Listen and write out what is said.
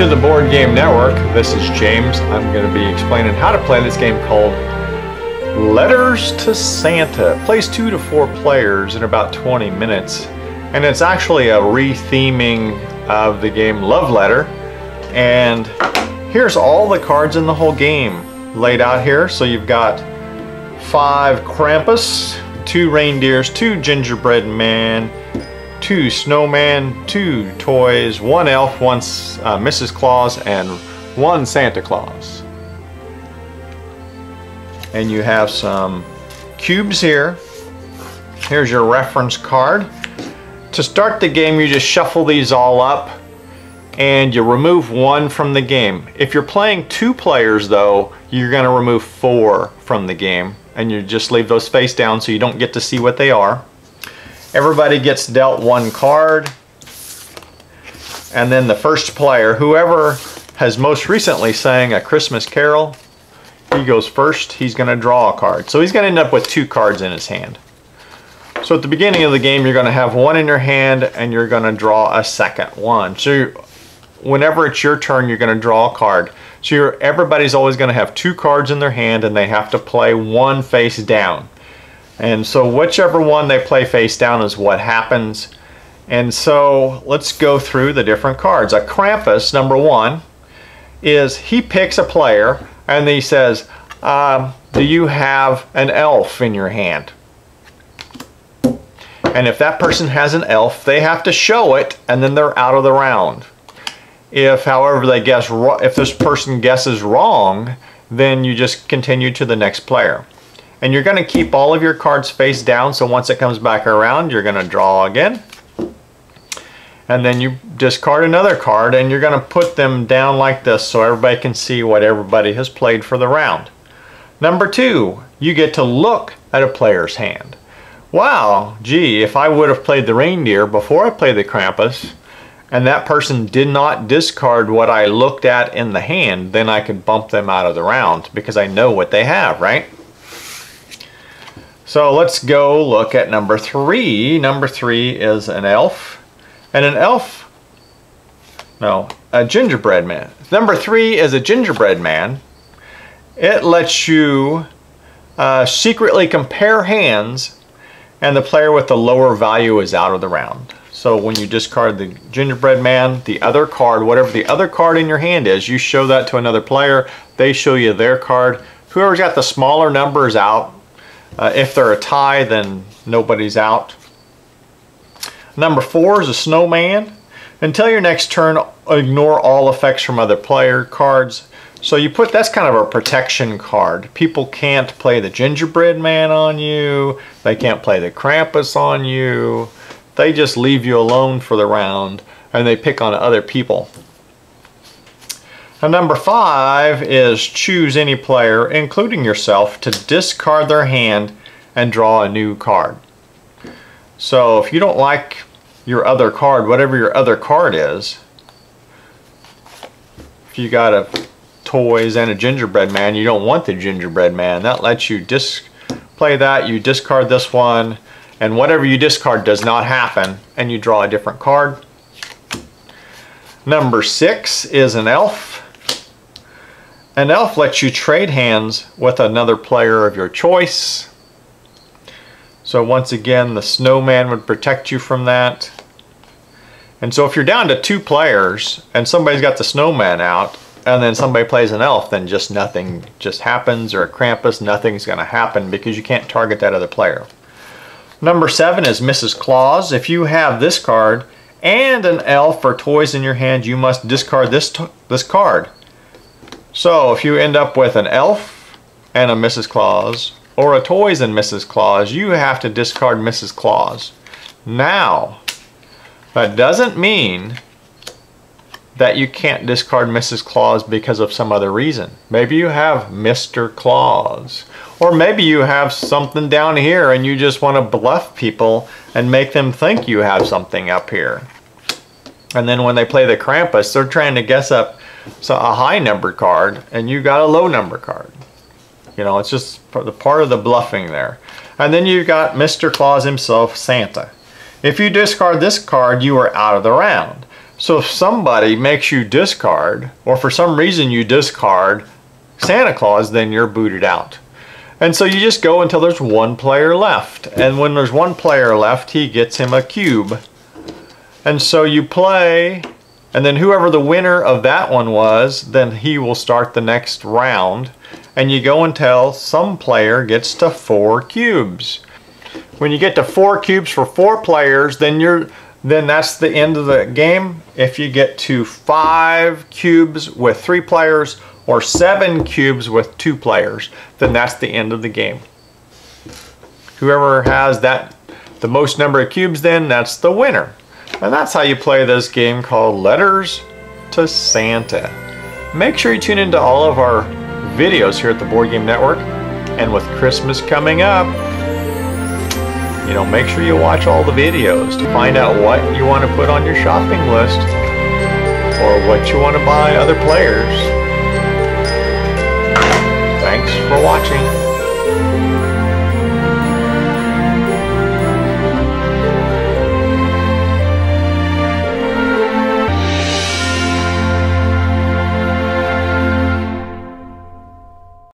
to the Board Game Network. This is James. I'm going to be explaining how to play this game called Letters to Santa. It plays 2 to 4 players in about 20 minutes. And it's actually a re-theming of the game Love Letter. And here's all the cards in the whole game laid out here. So you've got 5 Krampus, 2 reindeers, 2 gingerbread men, 2 snowman, 2 toys, 1 elf, 1 Mrs. Claus, and 1 Santa Claus. And you have some cubes here. Here's your reference card. To start the game, you just shuffle these all up and you remove 1 from the game. If you're playing 2 players though, you're going to remove 4 from the game, and you just leave those face down so you don't get to see what they are. Everybody gets dealt 1 card, and then the first player, whoever has most recently sang A Christmas Carol, he goes first. He's going to draw a card. So he's going to end up with 2 cards in his hand. So at the beginning of the game, you're going to have 1 in your hand, and you're going to draw a second one. So whenever it's your turn, you're going to draw a card. So everybody's always going to have 2 cards in their hand, and they have to play 1 face down. And so whichever one they play face down is what happens. And so let's go through the different cards. A Krampus, number 1, is he picks a player and he says, do you have an elf in your hand? And if that person has an elf, they have to show it, and then they're out of the round. If, however, if this person guesses wrong, then you just continue to the next player. And you're going to keep all of your cards face down, so once it comes back around, you're going to draw again. And then you discard another card, and you're going to put them down like this so everybody can see what everybody has played for the round. Number 2, you get to look at a player's hand. Wow, gee, if I would have played the reindeer before I played the Krampus, and that person did not discard what I looked at in the hand, then I could bump them out of the round because I know what they have, right? So let's go look at number 3. Number 3 is an elf. And an elf, no, a gingerbread man. Number 3 is a gingerbread man. It lets you secretly compare hands, and the player with the lower value is out of the round. So when you discard the gingerbread man, the other card, whatever the other card in your hand is, you show that to another player. They show you their card. Whoever's got the smaller number is out. If they're a tie, then nobody's out. Number 4 is a snowman. Until your next turn, ignore all effects from other player cards. So that's kind of a protection card. People can't play the gingerbread man on you. They can't play the Krampus on you. They just leave you alone for the round, and they pick on other people. And number 5 is choose any player, including yourself, to discard their hand and draw a new card. So if you don't like your other card, whatever your other card is, if you got a toys and a gingerbread man, you don't want the gingerbread man, that lets you play that, you discard this one, and whatever you discard does not happen, and you draw a different card. Number 6 is an elf. An elf lets you trade hands with another player of your choice. So once again, the snowman would protect you from that. And so if you're down to 2 players and somebody's got the snowman out and then somebody plays an elf, then just nothing just happens, or a Krampus, nothing's going to happen because you can't target that other player. Number 7 is Mrs. Claus. If you have this card and an elf or toys in your hand, you must discard this card. So if you end up with an elf and a Mrs. Claus, or a toys and Mrs. Claus, you have to discard Mrs. Claus. Now, that doesn't mean that you can't discard Mrs. Claus because of some other reason. Maybe you have Mr. Claus, or maybe you have something down here and you just want to bluff people and make them think you have something up here. And then when they play the Krampus, they're trying to guess up a high number card and you got a low number card. You know, it's just part of the bluffing there. And then you got Mr. Claus himself, Santa. If you discard this card, you are out of the round. So if somebody makes you discard, or for some reason you discard Santa Claus, then you're booted out. And so you just go until there's one player left. And when there's one player left, he gets him a cube. And so you play, and then whoever the winner of that one was, then he will start the next round. And you go until some player gets to 4 cubes. When you get to 4 cubes for 4 players, then that's the end of the game. If you get to 5 cubes with 3 players, or 7 cubes with 2 players, then that's the end of the game. Whoever has the most number of cubes, then that's the winner. And that's how you play this game called Letters to Santa. Make sure you tune into all of our videos here at the Board Game Network. And with Christmas coming up, make sure you watch all the videos to find out what you want to put on your shopping list or what you want to buy other players. Thanks for watching.